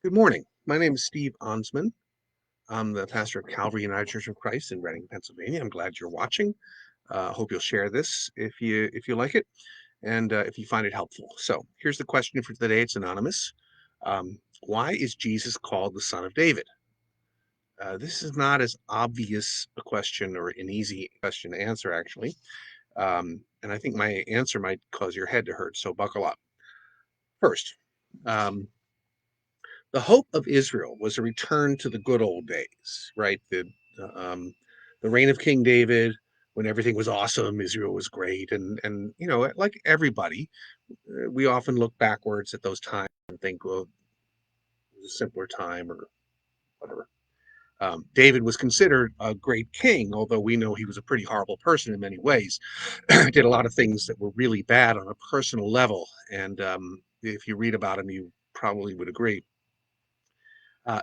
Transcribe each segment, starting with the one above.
Good morning. My name is Steve Onsman. I'm the pastor of Calvary United Church of Christ in Reading, Pennsylvania. I'm glad you're watching. Hope you'll share this if you like it and if you find it helpful. So here's the question for today. It's anonymous. Why is Jesus called the Son of David? This is not as obvious a question or an easy question to answer, actually. And I think my answer might cause your head to hurt. So buckle up. First, um, the hope of Israel was a return to the good old days, right? The reign of King David, when everything was awesome, Israel was great, and like everybody, we often look backwards at those times and think, well, it was a simpler time or whatever. David was considered a great king, although we know he was a pretty horrible person in many ways. Did a lot of things that were really bad on a personal level, and if you read about him, you probably would agree.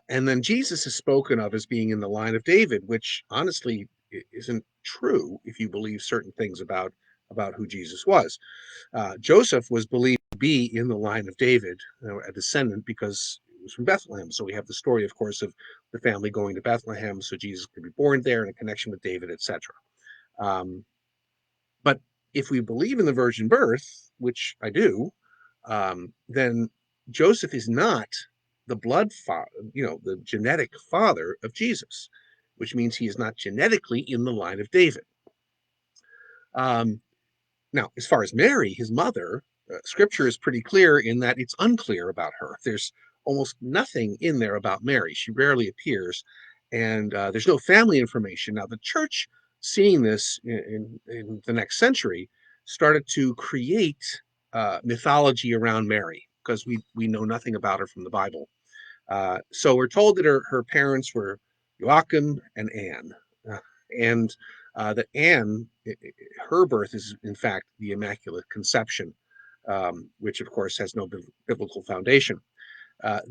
And then Jesus is spoken of as being in the line of David, which honestly isn't true if you believe certain things about who Jesus was. Joseph was believed to be in the line of David, a descendant, because he was from Bethlehem. So we have the story, of course, of the family going to Bethlehem so Jesus could be born there in a connection with David, etc. Um, but if we believe in the virgin birth, which I do, then Joseph is not the blood father, the genetic father of Jesus, which means he is not genetically in the line of David. Um, Now, as far as Mary, his mother, scripture is pretty clear in that it's unclear about her. There's almost nothing in there about Mary. She rarely appears, and there's no family information. Now, the church, seeing this in the next century, started to create mythology around Mary because we know nothing about her from the Bible. So we're told that her parents were Joachim and Anne, and that Anne, her birth is in fact the Immaculate Conception, which of course has no biblical foundation. Uh,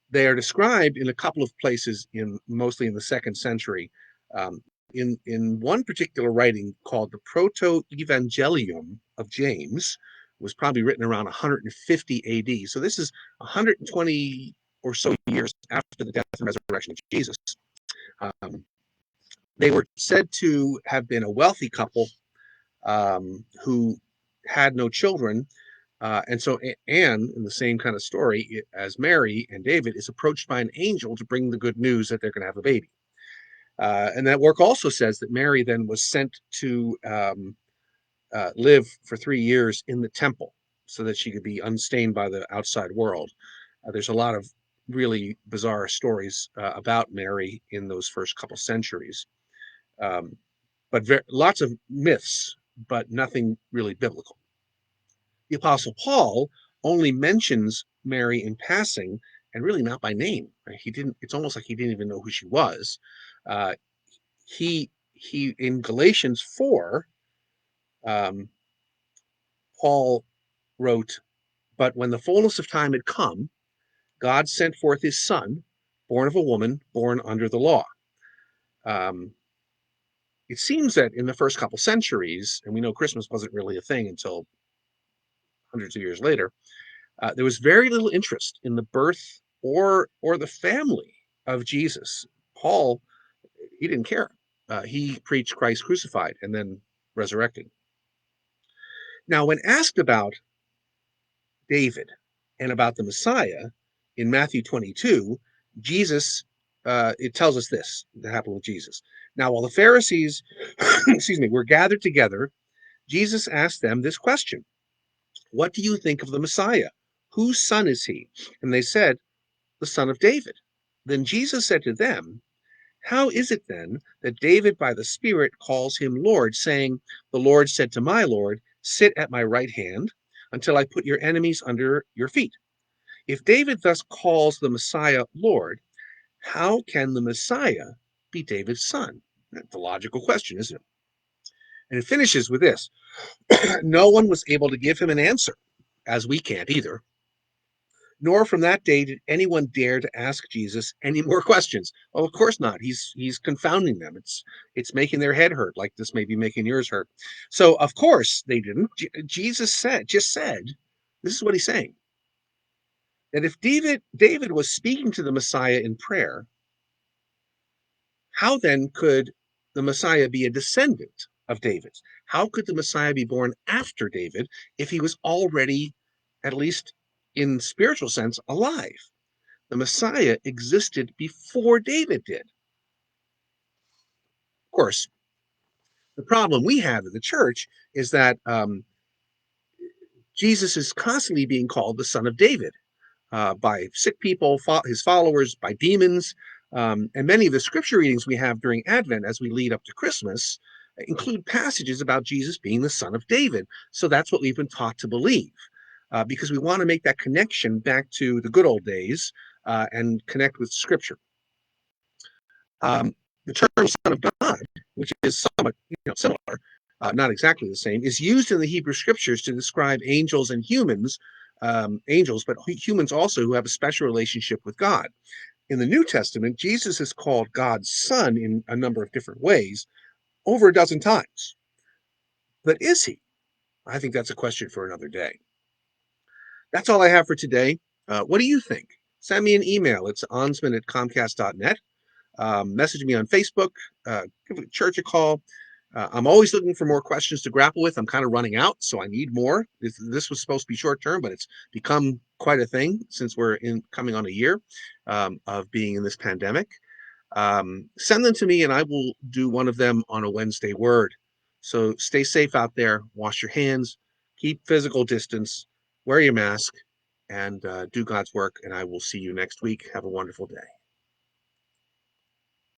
they are described in a couple of places, in mostly in the second century. Um, in one particular writing called the Proto-Evangelium of James, was probably written around 150 AD. So this is 120 or so years after the death and resurrection of Jesus. Um, they were said to have been a wealthy couple who had no children. And so Anne, in the same kind of story as Mary and David, is approached by an angel to bring the good news that they're going to have a baby. And that work also says that Mary then was sent to live for 3 years in the temple so that she could be unstained by the outside world. There's a lot of really bizarre stories about Mary in those first couple centuries, um, but lots of myths, but nothing really biblical. The Apostle Paul only mentions Mary in passing and really not by name. Right? He didn't. It's almost like he didn't even know who she was. Uh, he in Galatians 4, um, Paul wrote, "But when the fullness of time had come, God sent forth His Son, born of a woman, born under the law." Um, it seems that in the first couple centuries, and we know Christmas wasn't really a thing until hundreds of years later, there was very little interest in the birth or the family of Jesus. Paul, he didn't care. He preached Christ crucified and then resurrected. Now, when asked about David and about the Messiah in Matthew 22, Jesus, it tells us this that happened with Jesus. Now, while the Pharisees, excuse me, were gathered together, Jesus asked them this question: "What do you think of the Messiah? Whose son is he?" And they said, "The son of David." Then Jesus said to them, "How is it then that David by the Spirit calls him Lord, saying, 'The Lord said to my Lord, sit at my right hand until I put your enemies under your feet?' If David thus calls the Messiah Lord, how can the Messiah be David's son?" That's a logical question, isn't it? And it finishes with this: "No one was able to give him an answer, as we can't either. Nor from that day did anyone dare to ask Jesus any more questions." Well, of course not. He's confounding them. It's making their head hurt, like this may be making yours hurt. So of course they didn't. Jesus said, this is what he's saying. that if David was speaking to the Messiah in prayer, how then could the Messiah be a descendant of David? How could the Messiah be born after David if he was already, at least in spiritual sense, alive? The Messiah existed before David did. Of course, the problem we have in the church is that Jesus is constantly being called the Son of David by sick people, his followers, by demons. And many of the scripture readings we have during Advent as we lead up to Christmas include passages about Jesus being the Son of David. So that's what we've been taught to believe because we want to make that connection back to the good old days and connect with scripture. The term Son of God, which is somewhat similar, not exactly the same, is used in the Hebrew scriptures to describe angels and humans, but humans also who have a special relationship with God. In the New Testament, Jesus is called God's Son in a number of different ways, over a dozen times. But is he? I think that's a question for another day. That's all I have for today. What do you think? Send me an email. It's onsman@comcast.net. Message me on Facebook. Give the church a call. I'm always looking for more questions to grapple with. I'm kind of running out, so I need more. This was supposed to be short term, but it's become quite a thing since we're coming on a year of being in this pandemic. Send them to me, and I will do one of them on a Wednesday word. So stay safe out there. Wash your hands. Keep physical distance. Wear your mask, and do God's work. And I will see you next week. Have a wonderful day.